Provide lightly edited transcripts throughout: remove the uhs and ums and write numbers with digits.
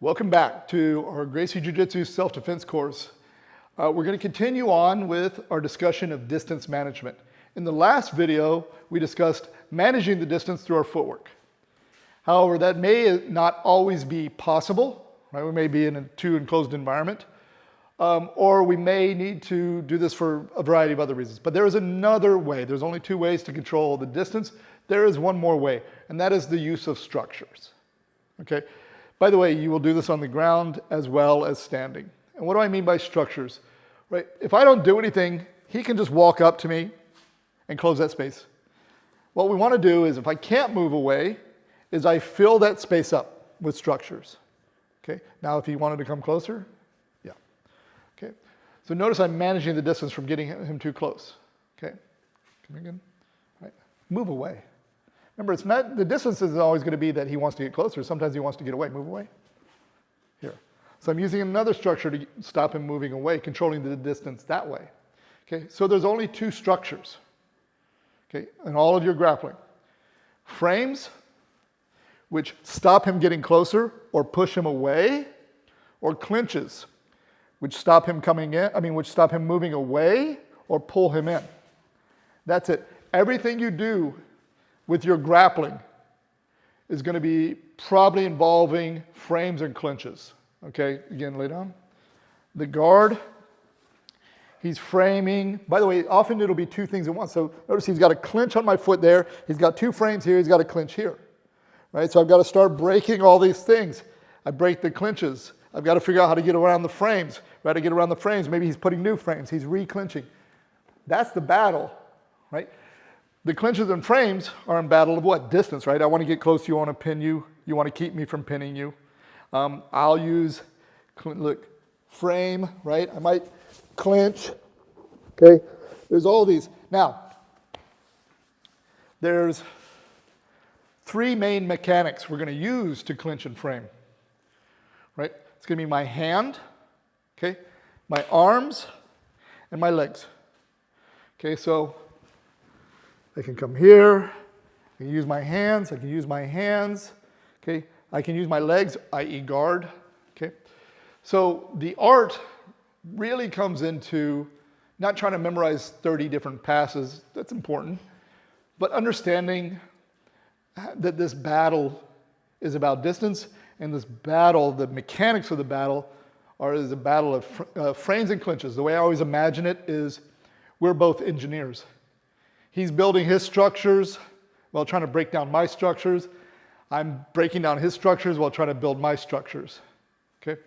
Welcome back to our Gracie Jiu-Jitsu self-defense course. We're going to continue on with our discussion of distance management. In the last video, we discussed managing the distance through our footwork. However, that may not always be possible, right? We may be in a too enclosed environment, or we may need to do this for a variety of other reasons. But there is another way. There's only two ways to control the distance. There is one more way, and that is the use of structures. Okay? By the way, you will do this on the ground as well as standing. And what do I mean by structures? Right? If I don't do anything, he can just walk up to me and close that space. What we want to do is, if I can't move away, is I fill that space up with structures. Okay? Now, if he wanted to come closer, yeah. Okay? So notice I'm managing the distance from getting him too close. Okay? Come again. Right? Move away. Remember, it's not, the distance isn't always going to be that he wants to get closer. Sometimes he wants to get away. Move away. Here. So I'm using another structure to stop him moving away, controlling the distance that way. Okay? So there's only two structures, okay, in all of your grappling. Frames, which stop him getting closer or push him away, or clinches, which stop him coming in, which stop him moving away or pull him in. That's it. Everything you do with your grappling is going to be probably involving frames and clinches. Okay, again, lay down. The guard, he's framing. By the way, often it'll be two things at once. So notice he's got a clinch on my foot there. He's got two frames here. He's got a clinch here. Right, so I've got to start breaking all these things. I break the clinches. I've got to figure out how to get around the frames. Right, to get around the frames, maybe he's putting new frames. He's re-clinching. That's the battle, right? The clinches and frames are in battle of what? Distance, right? I want to get close to you, I want to pin you. You want to keep me from pinning you. I'll use, look, frame, right? I might clinch, okay? There's all these. Now, there's three main mechanics we're going to use to clinch and frame, right? It's going to be my hand, okay? My arms, and my legs. Okay, so I can come here, I can use my hands, okay? I can use my legs, i.e. guard, okay? So the art really comes into not trying to memorize 30 different passes, that's important, but understanding that this battle is about distance, and this battle, the mechanics of the battle, is a battle of frames and clinches. The way I always imagine it is we're both engineers. He's building his structures while trying to break down my structures. I'm breaking down his structures while trying to build my structures. Okay?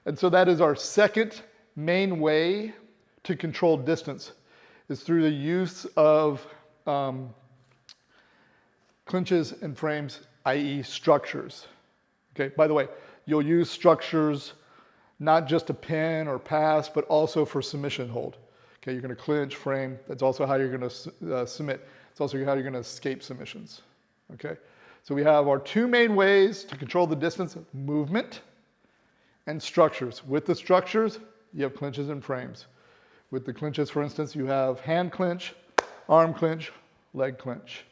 And so that is our second main way to control distance, is through the use of clinches and frames, i.e. structures. Okay? By the way, you'll use structures not just to pin or pass, but also for submission hold. Okay, you're going to clinch, frame. That's also how you're going to submit. It's also how you're going to escape submissions. Okay, so we have our two main ways to control the distance: movement and structures. With the structures, you have clinches and frames. With the clinches, for instance, you have hand clinch, arm clinch, leg clinch.